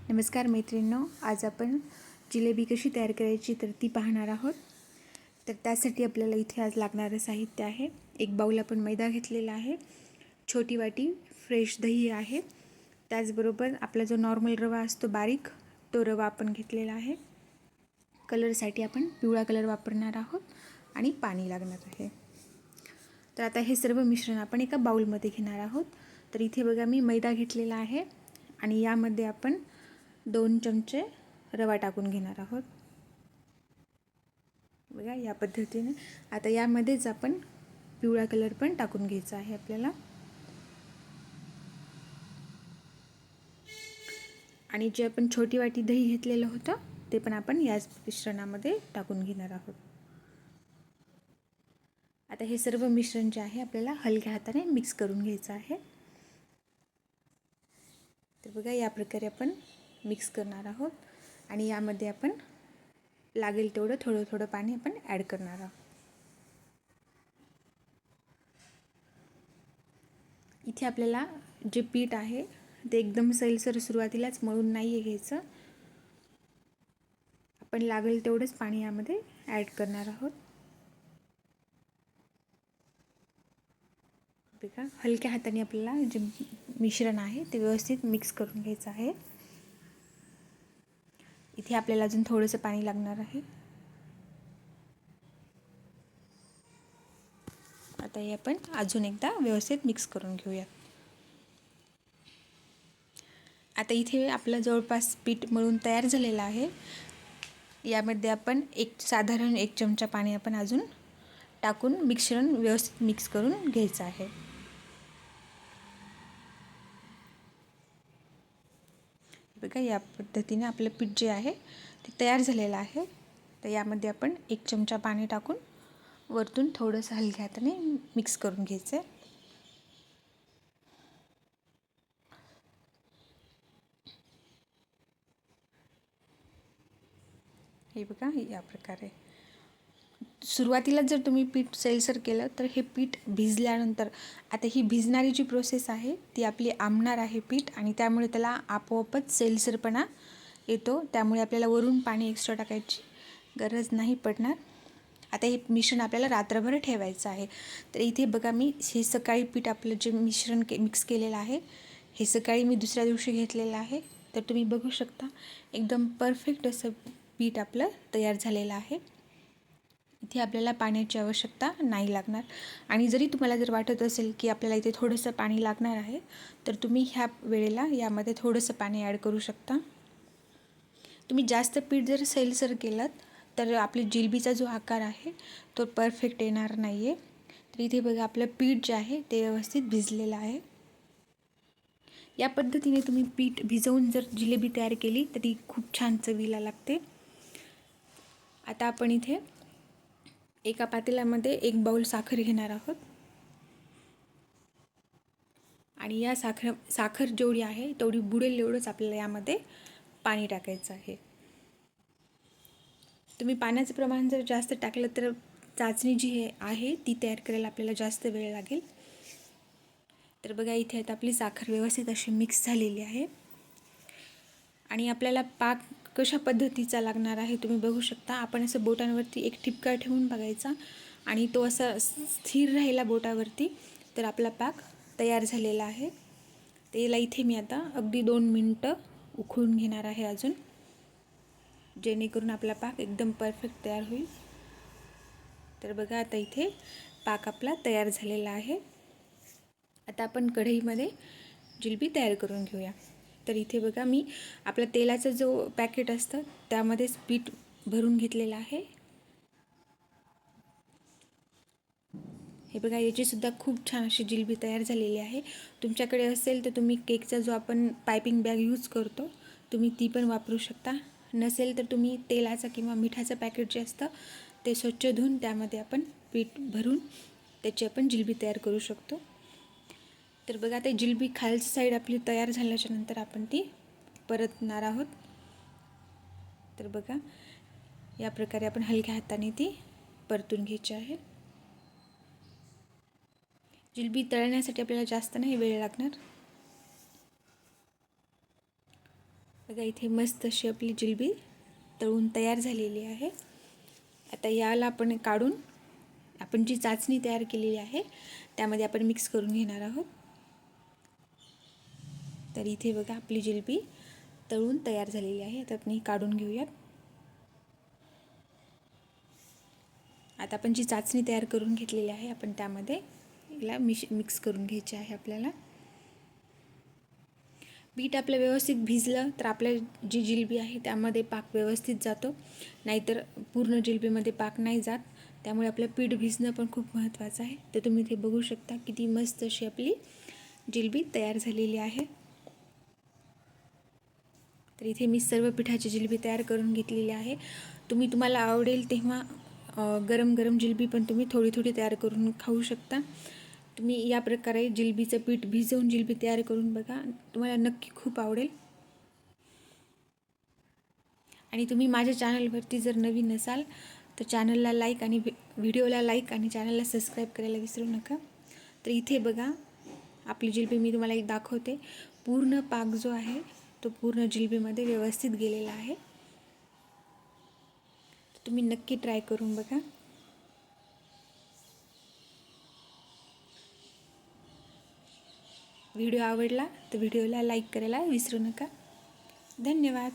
नमस्कार मैत्रिणींनो, आज आपण जिलेबी कशी तयार करायची तर ती पाहणार आहोत. तर त्यासाठी आपल्याला इथे आज लागणारं साहित्य आहे. एक बाऊल आपण मैदा घेतलेला आहे, छोटी वाटी फ्रेश दही आहे, त्याचबरोबर आपला जो नॉर्मल रवा असतो बारीक तो रवा आपण घेतलेला आहे. कलरसाठी आपण पिवळा कलर वापरणार आहोत आणि पाणी लागणार आहे. तर आता हे सर्व मिश्रण आपण एका बाऊलमध्ये घेणार आहोत. तर इथे बघा मी मैदा घेतलेला आहे आणि यामध्ये आपण 2 चमचे रवा टाकून घेणार आहोत. बघा या पद्धतीने. आता यामध्येच आपण पिवळा कलर पण टाकून घ्यायचा आहे आपल्याला. आणि जे आपण छोटी वाटी दही घेतलेलं होतं ते पण आपण याच मिश्रणामध्ये टाकून घेणार आहोत. आता हे सर्व मिश्रण जे आहे आपल्याला हलक्या हाताने मिक्स करून घ्यायचं आहे. तर बघा या प्रकारे आपण मिक्स करणार आहोत आणि यामध्ये आपण लागेल तेवढं थोडं थोडं पाणी आपण ॲड करणार आहोत. इथे आपल्याला जे पीठ आहे ते एकदम सैलसर सुरुवातीलाच मळून नाही घ्यायचं. आपण लागेल तेवढंच पाणी यामध्ये ॲड करणार आहोत. बघा हलक्या हाताने आपल्याला जे मिश्रण आहे ते व्यवस्थित मिक्स करून घ्यायचं आहे. इथे आपल्याला अजून थोडंसं पाणी लागणार आहे. आता हे आपण अजून एकदा व्यवस्थित मिक्स करून घेऊयात. आता इथे आपलं जवळपास पीठ मळून तयार झालेलं आहे. यामध्ये आपण साधारण 1 चमचा पाणी आपण अजून टाकून मिश्रण व्यवस्थित मिक्स करून घ्यायचं आहे. बघा या पद्धतीने आपलं पीठ जे आहे ते तयार झालेलं आहे. तर यामध्ये आपण 1 चमचा पाणी टाकून वरतून थोडंसं हलक्या हाताने मिक्स करून घ्यायचं आहे. हे बघा या प्रकारे. सुरुवातीला जर तुम्ही पीठ सैलसर केलं तर हे पीठ भिजल्यानंतर, आता ही भिजणारी जी प्रोसेस आहे ती आपली आंबणार आहे पीठ आणि त्यामुळे त्याला आपोआपच सैलसरपणा येतो. त्यामुळे आपल्याला वरून पाणी एक्स्ट्रा टाकायची गरज नाही पडणार. आता हे मिश्रण आपल्याला रात्रभर ठेवायचं आहे. तर इथे बघा मी हे सकाळी पीठ आपलं जे मिश्रण मिक्स केलेलं आहे हे सकाळी मी दुसऱ्या दिवशी घेतलेलं आहे. तर तुम्ही बघू शकता एकदम परफेक्ट असं पीठ आपलं तयार झालेलं आहे. इथे आपल्याला पाण्याची आवश्यकता नाही लागणार. आणि जरी तुम्हाला जर वाटत असेल की आपल्याला इथे थोडंसं पाणी लागणार आहे तर तुम्ही ह्या वेळेला यामध्ये थोडंसं पाणी ॲड करू शकता. तुम्ही जास्त पीठ जर सैलसर केलं तर आपली जिलेबीचा जो आकार आहे तो परफेक्ट येणार नाही आहे. तर इथे बघा आपलं पीठ जे आहे ते व्यवस्थित भिजलेलं आहे. या पद्धतीने तुम्ही पीठ भिजवून जर जिलेबी तयार केली तर ती खूप छान चवीला लागते. आता आपण इथे एका पातेल्यामध्ये 1 बाऊल साखर घेणार आहोत आणि या साखर जेवढी आहे तेवढी बुडेल एवढंच आपल्याला यामध्ये पाणी टाकायचं आहे. तुम्ही पाण्याचं प्रमाण जर जास्त टाकलं तर चाचणी जी आहे ती तयार करायला आपल्याला जास्त वेळ लागेल. तर बघा इथे आता आपली साखर व्यवस्थित अशी मिक्स झालेली आहे आणि आपल्याला पाक कशा पद्धतीचा लागणार आहे तुम्ही बघू शकता. आपण असं बोटांवरती एक ठिपका ठेवून बघायचा आणि तो असा स्थिर राहिला बोटावरती तर आपला पाक तयार झालेला आहे. त्याला इथे मी आता अगदी 2 मिनटं उकळून घेणार आहे अजून, जेणेकरून आपला पाक एकदम परफेक्ट तयार होईल. तर बघा आता इथे पाक आपला तयार झालेला आहे. आता आपण कढईमध्ये जिलेबी तयार करून घेऊया. तर इथे बघा मी आपला तेलाचा जो पॅकेट असतं त्यामध्येच पीठ भरून घेतलेलं आहे. हे बघा याचीसुद्धा खूप छान अशी जिलेबी तयार झालेली आहे. तुमच्याकडे असेल तर तुम्ही केकचा जो आपण पायपिंग बॅग यूज करतो तुम्ही ती पण वापरू शकता. नसेल तर तुम्ही तेलाचा किंवा मिठाचं पॅकेट जे असतं ते स्वच्छ धुवून त्यामध्ये आपण पीठ भरून त्याची आपण जिलेबी तयार करू शकतो. तर बघा ते जिलेबी खालची साईड आपली तयार झाल्याच्या नंतर आपण ती परतणार आहोत. तर बघा या प्रकारे आपण हलक्या हाताने ती परतून घ्यायची आहे. जिलेबी तळण्यासाठी आपल्याला जास्त नाही वेळ लागणार. बघा इथे मस्त अशी आपली जिलेबी तळून तयार झालेली आहे. आता याला आपण काढून आपण जी चाचणी तयार केलेली आहे त्यामध्ये आपण मिक्स करून घेणार आहोत. तर इथे बघा आपली जिलेबी तळून तयार झालेली आहे. आता आपण ही काढून घेऊयात. आता आपण जी चाचणी तयार करून घेतलेली आहे आपण त्यामध्ये याला मिक्स करून घ्यायचे आहे. आपल्याला पीठ आपलं व्यवस्थित भिजलं तर आपल्या जी जिलेबी आहे त्यामध्ये पाक व्यवस्थित जातो, नाहीतर पूर्ण जिलेबीमध्ये पाक नाही जात. त्यामुळे आपलं पीठ भिजणं पण खूप महत्त्वाचं आहे. तर तुम्ही इथे बघू शकता किती मस्त अशी आपली जिलेबी तयार झालेली आहे. तर इथे मी सर्व पिठाची जिलेबी तयार करून घेतलेली आहे. तुम्हाला आवडेल तेव्हा गरम गरम जिलेबी पण तुम्ही थोडी थोडी तयार करून खाऊ शकता. तुम्ही या प्रकारे जिलेबीचं पीठ भिजवून जिलेबी तयार करून बघा, तुम्हाला नक्की खूप आवडेल. आणि तुम्ही माझ्या चॅनलवरती जर नवीन असाल तर चॅनलला लाईक आणि व्हिडिओला लाईक आणि चॅनलला सबस्क्राईब करायला विसरू नका. तर इथे बघा आपली जिलेबी मी तुम्हाला एक दाखवते. पूर्ण पाक जो आहे तो पूर्ण जिलेबीमध्ये व्यवस्थित गेलेला आहे. तुम्ही नक्की ट्राय करून बघा. व्हिडिओ आवडला तर व्हिडिओला लाईक करायला विसरू नका. धन्यवाद.